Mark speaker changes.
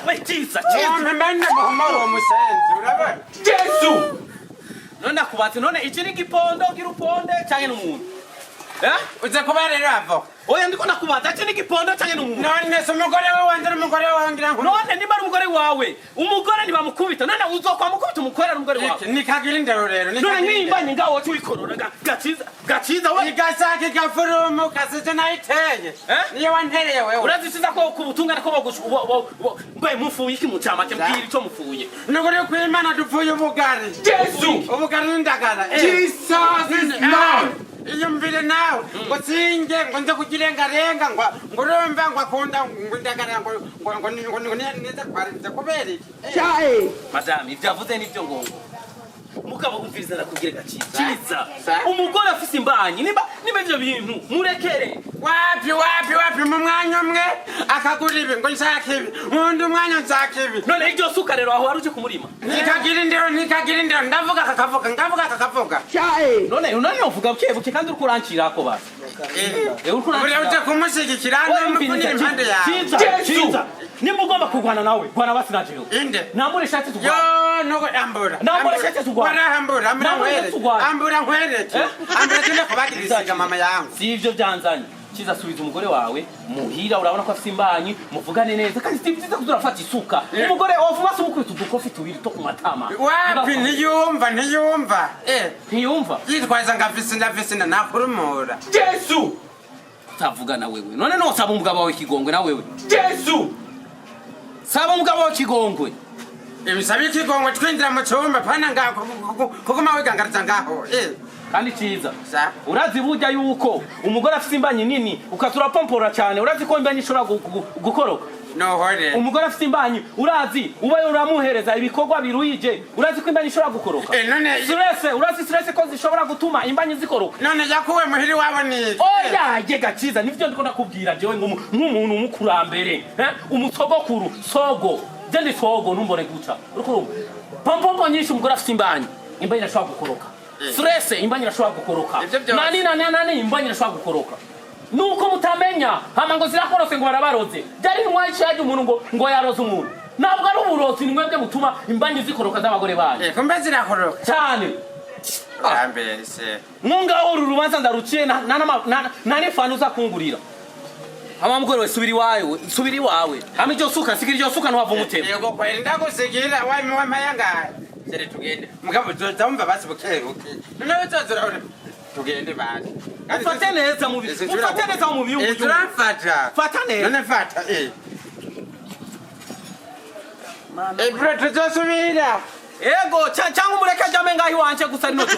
Speaker 1: we CIZA
Speaker 2: mpemende muhumoro umusenzi urabona
Speaker 1: Yesu none akubatse none iki ni gipondo giruponde cyane n'umuntu
Speaker 2: uze kubarera avo
Speaker 1: oya ndiko nakubaza iki ni gipondo cyane n'umuntu
Speaker 2: none se umugore we wanje n'umugore wangira ngo
Speaker 1: none niba ari umugore wawe umugore ntibamukubita none uzokwa mukubita umukorera umugore wawe
Speaker 2: nikagira indero rero
Speaker 1: none nkimbanye ngaho cy'ikorora gaciza we
Speaker 2: igasaki gafurumu kasije nayiteye niyo wantereye wewe
Speaker 1: urazisiza ko kubutungana ko mbaye mufuye iki mucama cyambwira ico mufuye
Speaker 2: nuguri kwimana dupfuye ubugari
Speaker 1: Yesu
Speaker 2: ubugari n'indagara
Speaker 3: Jesus is Lord.
Speaker 2: iyo mbere nawe ngo singe ngo nze kugirengarenga ngo urumva ngo akunda ngo indagara ngo neza kwarinze kubera iki
Speaker 1: madame ivyo avuze nivyo ngongo mugabo umviriza nakubwira CIZA umugore afise imbanyi niba ivyo bintu murekere
Speaker 2: wapi mu mwanya umwe akagura ibi ngo nshaka ibi undi umwanya nshaka ibi
Speaker 1: none iryo suka rero aho waruje kumurima
Speaker 2: nikagira indero ndavuga akakavuga
Speaker 1: none uvuga buke kandi uri kurancira ko basi
Speaker 2: uri kumushyigikira n'umufunira impande yawe
Speaker 1: CIZA nimba ugomba kurwana nawe rwana basi na jewe
Speaker 2: inde
Speaker 1: nambure shati tugwana
Speaker 2: nuko ambura
Speaker 1: nambure shati tugwana
Speaker 2: ambura nkwereke tune kubagirisiga mama yangu
Speaker 1: si ivyo byanzanye CIZA subiza umugore wawe muhira urabona ko afite imbanyi muvugane neza kandi si byiza kuzurafata isuka umugore ovuma subukubita udukofi tubiri to kumatama
Speaker 2: wapi ntiyumva
Speaker 1: ntiyumva
Speaker 2: yitwaza ngafisina nakurumura
Speaker 1: Yesu tavugana wewe none no saba umugabo wawe kigongwe na wewe Yesu saba umugabo wawe kigongwe
Speaker 2: ibisabi kigongwe twinjira mu cyumba pana ngako kuguma wigangariza ngaho
Speaker 1: kandi CIZA urazi burya yuko umugore afite imbanyi nini ukatura pompora cyane urazi ko imbanyi ishobora gukoroka
Speaker 2: nohore
Speaker 1: umugore afite imbanyi urazi uba uramuhereza ibikorwa biruyije urazi ko imbanyi ishobora gukoroka
Speaker 2: none
Speaker 1: stress ko zishobora gutuma imbanyi zikoroka
Speaker 2: none yakuwe muhiri wabo ni
Speaker 1: oya yega CIZA nivyo ndiko nakubwira jewe nk'umuntu umukurambere umutogokuru sogo jende sogo numbore guca urukurumba pompompo nyinshi umugore afite imbanyi irashobora gukoroka stress imbanyi irashobora gukoroka nani imbanyi irashobora gukoroka nuko mutamenya hama ngo zirakorose ngo barabaroze byari ntwayicaje umuntu ngo yaroze umuntu ntabwo ari uburozi ni mwebwe mutuma imbanyi zikoroka z'abagore banyu
Speaker 2: kumbe zirakoroka
Speaker 1: cyane
Speaker 2: ambese
Speaker 1: nkungaho uru rubanza ndaruciye nane fanu uza kungurira hama mugore we subiri wawe hama iryo suka sigira iryo suka ntuhava umutema
Speaker 2: yego kwenda gusigira wamayanga sere tugende mugabo zomva basi bukeruke none uzozora tugende basi
Speaker 1: ufate neza mu biyu
Speaker 2: turafata
Speaker 1: fata neza
Speaker 2: none fata bro tuzosubira
Speaker 1: ego cyangwa umureke ajame ngaho iwanje gusa rino cyo